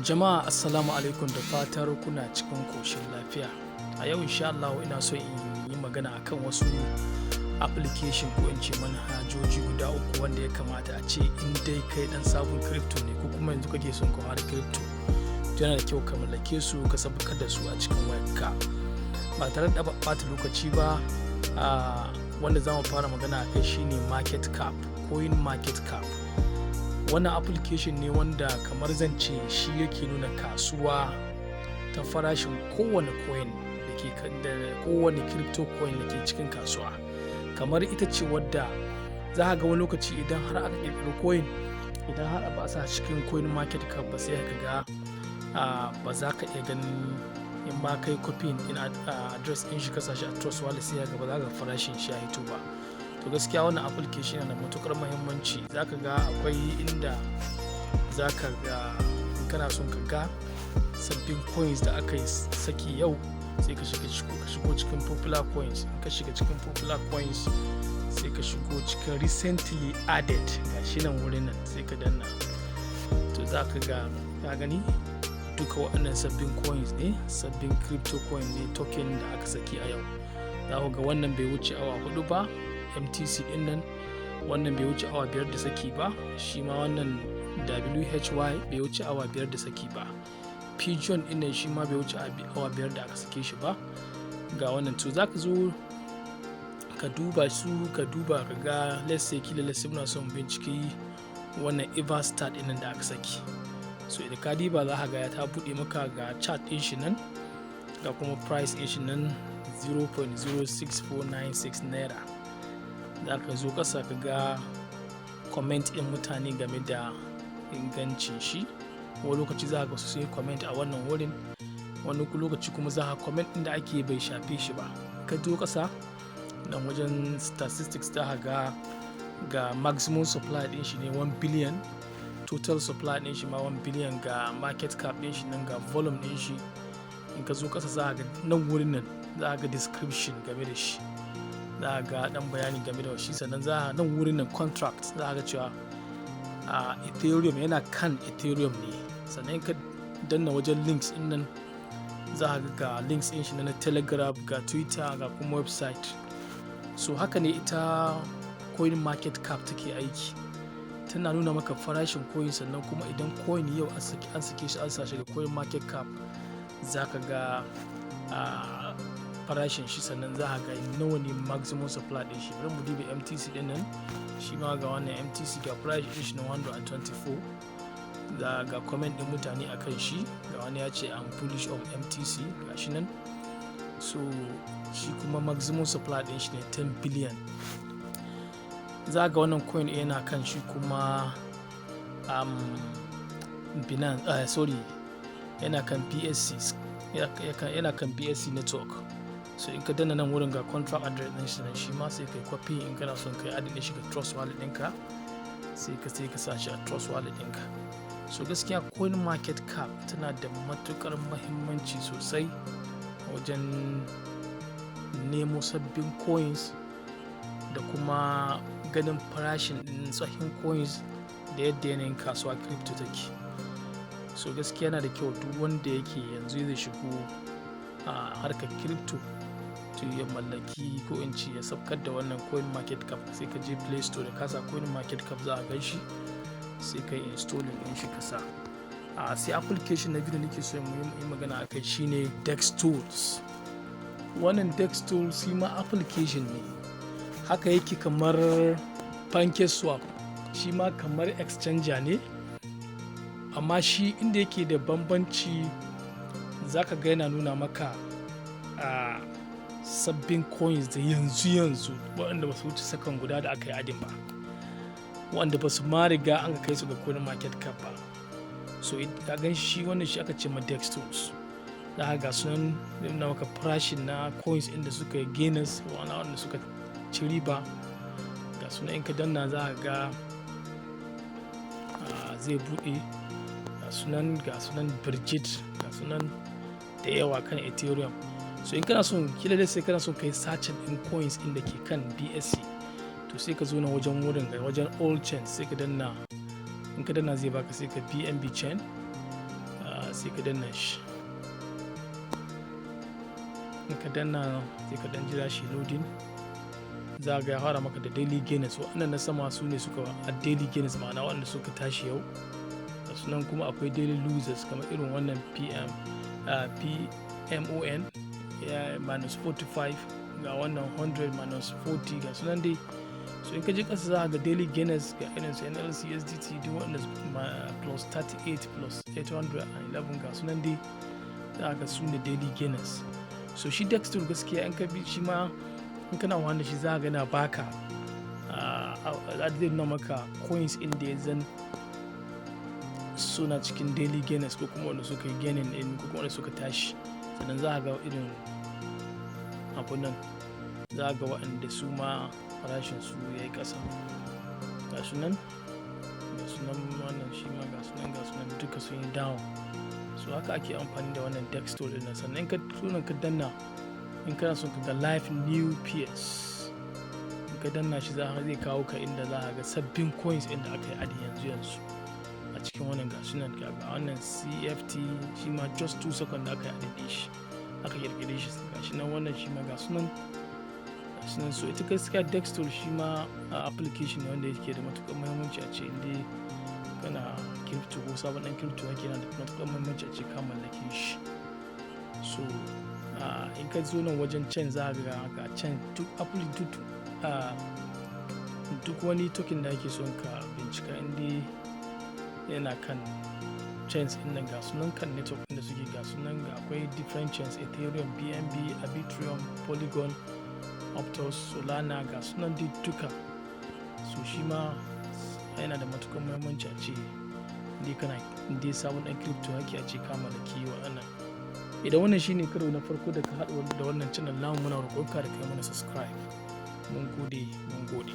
Jama'a assalamu alaikum, da fatar kuna cikin koshin lafiya. A yau insha Allah ina so in yi magana akan wasu application ko in ce manhajoji guda uku wanda ya kamata a ce in dai kai dan sabon crypto ne ko kuma yanzu kake son ka fara crypto, yana da kyau ka mallake su ka sabukar da su a cikin wayarka ba tare da ɓata lokaci ba. Wanda za mu fara magana akai shine market cap, coin market cap. Wannan application ne wanda kamar zan ce shi yake nuna kasuwa ta farashin kowane coin da kowane crypto coin da ke cikin kasuwa. Kamar ita ce wadda za ga wani lokaci idan har aka ƙirƙiri coin, idan har ba a sa cikin coin market cap ba, sai ka ga ba za ka iya ganin, in ma kai copying in address ɗin shi ka sa shi a trust wallet, sai ka ga ba za ka farashin shi ya hito ba. To gaskiya wannan application yana da matukar muhimmanci. Zaka ga akwai inda zaka ga in kana son ka ga sabbin coins da aka yi saki yau, sai ka shigo cikin popular coins. In ka shiga cikin popular coins, sai ka shigo cikin recently added, gashi nan wurin nan sai ka danna. To zaka ga ka gani duka waɗannan sabbin coins ne, sabbin crypto coin ne, token da aka saki a yau. Za ku ga wannan bai wuce awa 4 ba, MTC din nan. Wannan bai wuce awa 5 da saki ba, shi ma wannan WHY bai wuce awa 5 da saki ba. Pigeon din nan shi ma bai wuce awa 5 da aka sake shi ba. Ga wannan, to zaka zo ka duba su, ka ga let's say muna son bincike wannan Everstart din nan da aka saki. So idan ka diba za ka ga ta bude maka ga chart din shi nan, ga kuma price din shi nan 0.06496 naira. Za ka zo ƙasa ka ga comment ɗin mutane game da ingancin shi. Wani lokaci za ka su sai comment a wannan wurin, wani lokaci kuma za ka comment ɗin da ake bai shafe shi ba. Ka zo ƙasa nan wajen statistics za ka ga maximum supply ɗin shi ne 1 billion, total supply ɗin shi ma 1 billion, ga market cap ɗin shi nan, ga volume ɗin shi. In ka zo ƙasa za ka ga nan wurin nan za ka ga description game da shi, za ga dan bayani game da shi. Sannan za nan wurin nan contract za ga cewa Ethereum yana kan Ethereum ne. Sannan ka danna wajen links din nan, za ga links din shi na Telegram, ga Twitter, ga kuma website. So haka ne ita coin market cap take aiki, tana nuna maka farashin coin. Sannan kuma idan coin yau an sake shi, an sa shi ga coin market cap, za ka ga farashin shi. Sannan za a ga nawa ne maximum supply din shi. Bari mu diba MTC din nan, shi ma ga wannan MTC ga price din shi na 124. za ga comment din mutane akan shi, ga wani ya ce I'm bullish on MTC, ga shi nan. So shi kuma maximum supply din shi ne 10 billion. Za ga wannan coin yana kan shi kuma Binance, yana kan PSC, yana kan PSC network. So in ka danna nan wurin ga contract address din shi nan, shi ma sai kai copy. In kana son kai add din shi ga trust wallet ɗinka, sai ka sa shi a trust wallet ɗinka. So gaskiya coin market cap tana da matukar muhimmanci sosai wajen nemo sabbin coins da kuma ganin farashin din tsohin coins da yadda yanayin kasuwa crypto take. So gaskiya yana da kyau duk wanda yake yanzu zai shigo a harkar crypto to ya mallaki, ko in ce ya sabkar da wannan coin market cap. Sai ka je play store da kasa coin market cap, za a gan shi, sai ka yi installing din shi ka sa. Sai application na biyu da nake so mu yi magana akai shine Dex Tools. Wannan Dex Tools shi ma application ne, haka yake kamar PancakeSwap, shi ma kamar exchanger ne, amma shi inda yake da bambanci za ka ga yana nuna maka sabbin coins da yanzu waɗanda ba su wuce sakan guda da aka yi adin ba, waɗanda ba su ma riga an kai su ga coin market cap ba. So ka gan shi wannan shi aka ce ma Dex Tools. Za ka ga sunan nuna maka farashin na coins inda suka yi gainers, wanda suka ci riba. Ga sunan in ka danna za ka ga zai buɗe, ga sunan Bridget, ga sunan da yawa kan Ethereum. So in kana son sai kana son kai search din coins inda ke kan BSC, to sai ka zo na wajen wurin ga wajen all chain, sai ka danna. In ka danna zai baka sai ka BNB chain, sai ka danna shi. In ka danna sai ka dan jira shi loading. Za ga ya fara maka da daily gainers. Waɗannan na sama su ne suka a daily gainers, ma'ana waɗanda suka tashi yau. Sunan kuma akwai daily losers kamar irin wannan PMON minus 45, ga wannan 100 minus 40, ga sunan dai. So in ka je ƙasa za ga daily gainers ga irin su NLC SDT duk waɗanda plus 38 plus 811 ga sunan dai, za ga su ne daily gainers. So shi Dexter gaskiya in ka bi shi ma in kana wanda shi za ga na baka zai nuna maka coins in da ya zan suna cikin daily gainers ko kuma wanda suka yi gaining in ko kuma wanda suka tashi. Sannan za ga irin abun nan, za ga waɗanda su ma farashin su ya yi ƙasa. Ga sunan wannan shi ma ga sunan duka sun yi down. So haka ake amfani da wannan Dexter ɗin nan. Sannan in ka danna, in kana son ka ga live new PS, in ka danna shi zai kawo ka inda za ka ga sabbin coins inda aka yi adi yanzu a cikin wannan ga sunan. Ga wannan CFT shi ma just 2 seconds da aka yi adi shi, aka kirkire shi. Ga shi nan wannan shi ma ga sunan. So ita gaskiya Dexter shi ma application ne wanda yake da matuƙar muhimmanci a ce inda kana crypto ko sabon ɗan crypto yake yana da matuƙar muhimmanci a ce ka mallake shi. So in ka zo nan wajen chain za ga chain duk wani token da ake son ka bincika inda yana kan chains ɗin nan. Ga sunan kan network da suke, ga sunan ga akwai different chains: Ethereum, BNB, Arbitrum, Polygon, Optos, Solana, ga sunan duka. So shi ma yana da matuƙar muhimmanci a ce inda sabon ɗan crypto yake a ce ka mallaki waɗannan. Idan wannan shine karo na farko da ka haɗu da wannan channel namu, muna roƙonka da kai mana subscribe. Mun gode.